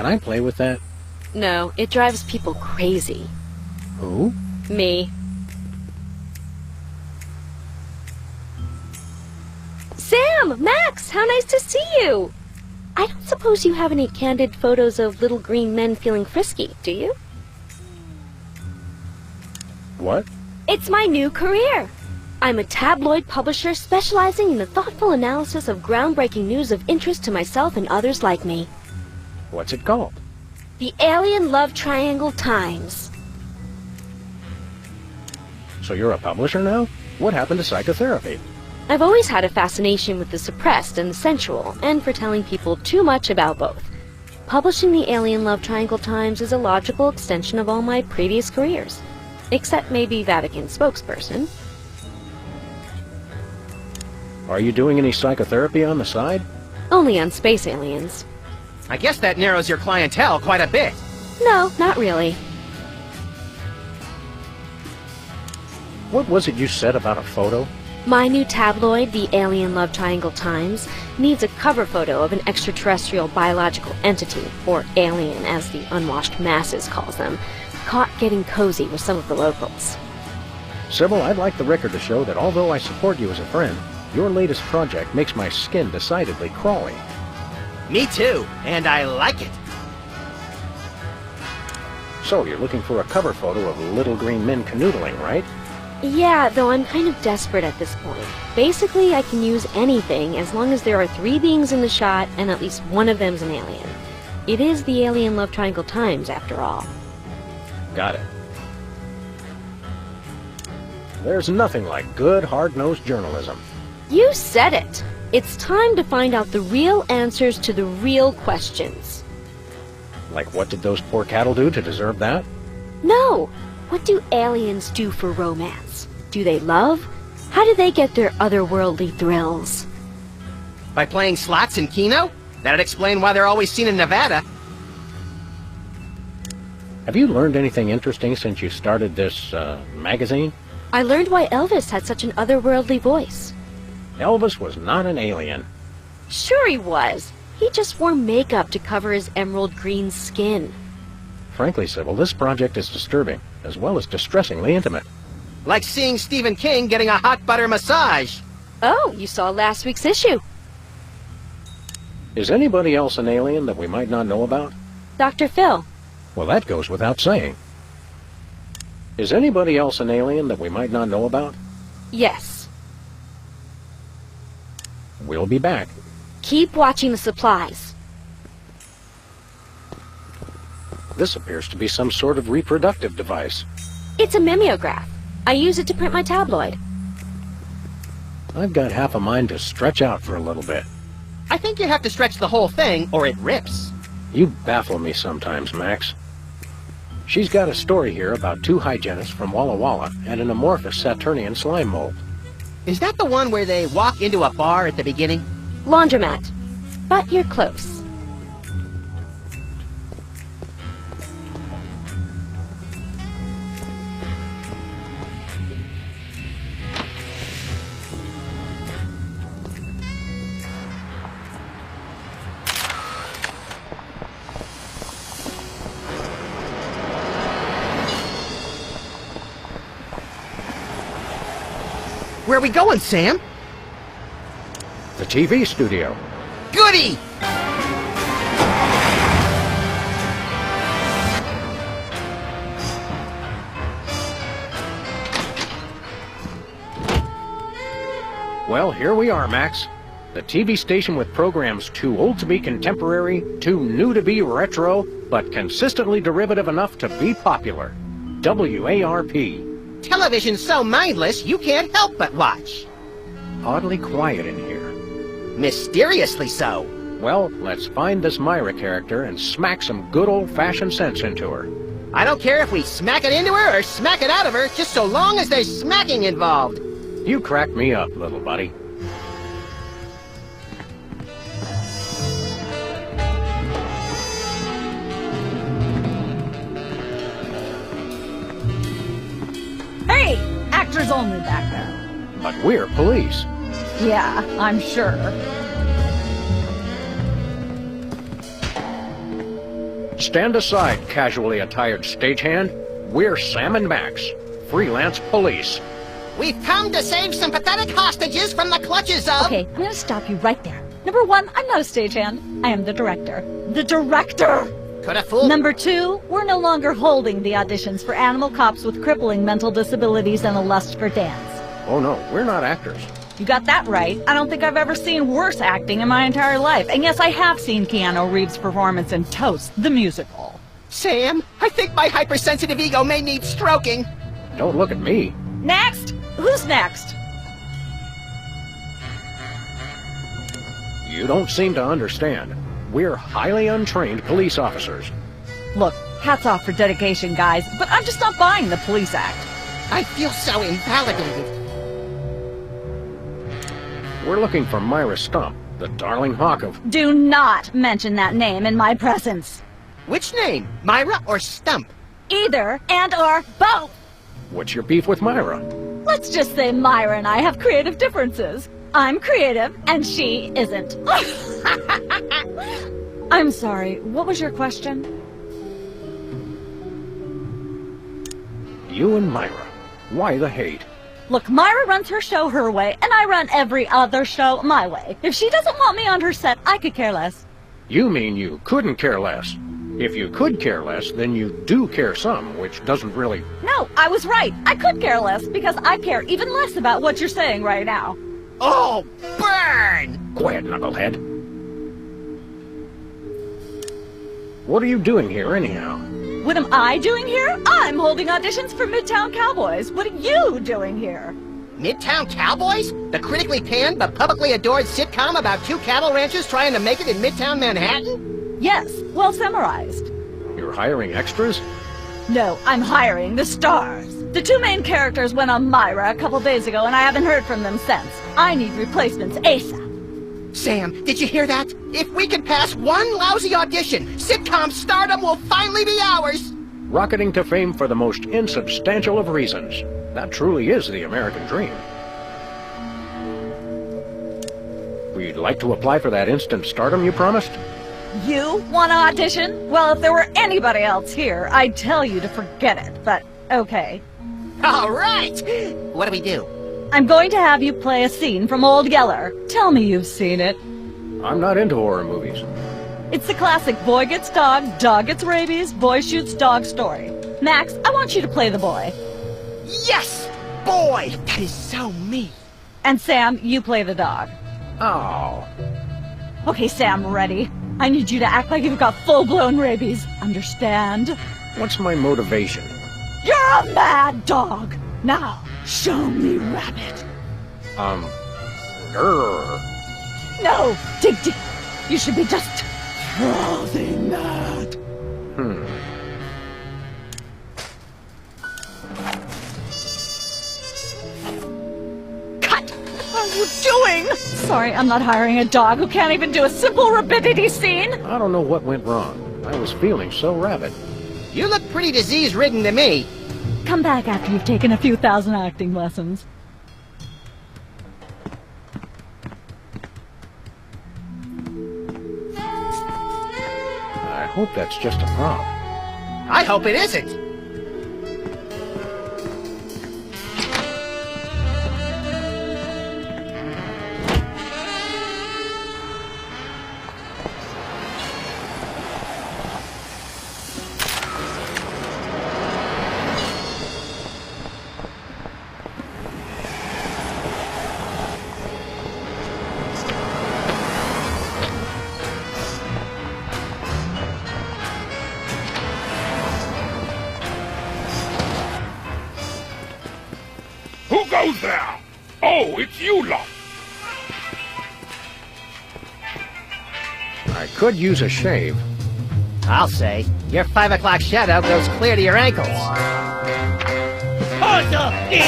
Can I play with that? No, it drives people crazy. Who? Me. Sam! Max! How nice to see you! I don't suppose you have any candid photos of little green men feeling frisky, do you? What? It's my new career. I'm a tabloid publisher specializing in the thoughtful analysis of groundbreaking news of interest to myself and others like me. What's it called? The Alien Love Triangle Times. So you're a publisher now? What happened to psychotherapy? I've always had a fascination with the suppressed and the sensual, and for telling people too much about both. Publishing the Alien Love Triangle Times is a logical extension of all my previous careers. Except maybe Vatican spokesperson. Are you doing any psychotherapy on the side? Only on space aliens. I guess that narrows your clientele quite a bit. No, not really. What was it you said about a photo? My new tabloid, the Alien Love Triangle Times, needs a cover photo of an extraterrestrial biological entity, or alien as the unwashed masses calls them, caught getting cozy with some of the locals. Sybil, I'd like the record to show that although I support you as a friend, your latest project makes my skin decidedly crawly. Me too, and I like it. So, you're looking for a cover photo of little green men canoodling, right? Yeah, though I'm kind of desperate at this point. Basically, I can use anything as long as there are 3 beings in the shot and at least one of them's an alien. It is the Alien Love Triangle Times, after all. Got it. There's nothing like good, hard-nosed journalism. You said it! It's time to find out the real answers to the real questions. Like, what did those poor cattle do to deserve that? No! What do aliens do for romance? Do they love? How do they get their otherworldly thrills? By playing slots in Keno? That'd explain why they're always seen in Nevada. Have you learned anything interesting since you started this, magazine? I learned why Elvis had such an otherworldly voice. Elvis was not an alien. Sure he was. He just wore makeup to cover his emerald green skin. Frankly, Sybil, this project is disturbing, as well as distressingly intimate. Like seeing Stephen King getting a hot butter massage. Oh, you saw last week's issue. Is anybody else an alien that we might not know about? Dr. Phil. Well, that goes without saying. Is anybody else an alien that we might not know about? Yes. We'll be back. Keep watching the supplies. This appears to be some sort of reproductive device. It's a mimeograph. I use it to print my tabloid. I've got half a mind to stretch out for a little bit. I think you have to stretch the whole thing, or it rips. You baffle me sometimes, Max. She's got a story here about 2 hygienists from Walla Walla and an amorphous Saturnian slime mold. Is that the one where they walk into a bar at the beginning? Laundromat. But you're close. Where are we going, Sam? The TV studio. Goody! Well, here we are, Max. The TV station with programs too old to be contemporary, too new to be retro, but consistently derivative enough to be popular. WARP. Television's so mindless, you can't help but watch. Oddly quiet in here. Mysteriously so. Well, let's find this Myra character and smack some good old-fashioned sense into her. I don't care if we smack it into her or smack it out of her, just so long as there's smacking involved. You crack me up, little buddy. Hey! Actors only back there. But we're police. Yeah, I'm sure. Stand aside, casually attired stagehand. We're Sam and Max, freelance police. We've come to save some pathetic hostages from the clutches of... Okay, I'm gonna stop you right there. Number one, I'm not a stagehand. I am the director. The director! Could have fooled... Number two, we're no longer holding the auditions for animal cops with crippling mental disabilities and a lust for dance. Oh no, we're not actors. You got that right. I don't think I've ever seen worse acting in my entire life. And yes, I have seen Keanu Reeves' performance in Toast, the musical. Sam, I think my hypersensitive ego may need stroking. Don't look at me. Next! Who's next? You don't seem to understand. We're highly untrained police officers. Look, hats off for dedication, guys, but I'm just not buying the police act. I feel so invalidated. We're looking for Myra Stump, the darling hawk of... Do not mention that name in my presence. Which name? Myra or Stump? Either and or both. What's your beef with Myra? Let's just say Myra and I have creative differences. I'm creative and she isn't. I'm sorry, what was your question? You and Myra. Why the hate? Look, Myra runs her show her way, and I run every other show my way. If she doesn't want me on her set, I could care less. You mean you couldn't care less? If you could care less, then you do care some, which doesn't really... No, I was right. I could care less, because I care even less about what you're saying right now. Oh, burn! Quiet, knucklehead. What are you doing here, anyhow? What am I doing here? I'm holding auditions for Midtown Cowboys. What are you doing here? Midtown Cowboys? The critically panned but publicly adored sitcom about two cattle ranchers trying to make it in Midtown Manhattan? Yes, well summarized. You're hiring extras? No, I'm hiring the stars. The two main characters went on Myra a couple days ago, and I haven't heard from them since. I need replacements ASAP. Sam, did you hear that? If we can pass one lousy audition, sitcom stardom will finally be ours! Rocketing to fame for the most insubstantial of reasons. That truly is the American dream. We'd like to apply for that instant stardom you promised? You want to audition? Well, if there were anybody else here, I'd tell you to forget it, but okay. All right! What do we do? I'm going to have you play a scene from Old Yeller. Tell me you've seen it. I'm not into horror movies. It's the classic boy gets dog, dog gets rabies, boy shoots dog story. Max, I want you to play the boy. Yes! Boy, that is so me. And Sam, you play the dog. Oh. Okay, Sam, ready? I need you to act like you've got full-blown rabies. Understand? What's my motivation? You're a mad dog. Now, show me rabbit. Grrr. No, dig deep. You should be just frothing mad. Cut! What are you doing? Sorry, I'm not hiring a dog who can't even do a simple rapidity scene. I don't know what went wrong. I was feeling so rabid. You look pretty disease-ridden to me. Come back after you've taken a few thousand acting lessons. I hope that's just a prop. I hope it isn't. Who goes there? Oh, it's you lot. I could use a shave. I'll say. Your 5 o'clock shadow goes clear to your ankles. Arthur is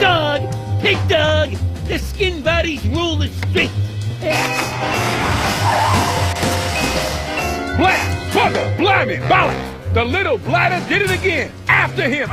Doug! Big Doug! The skin buddies rule the street! Blast! Bugger! Blimey! Balance! The little bladder did it again! After him!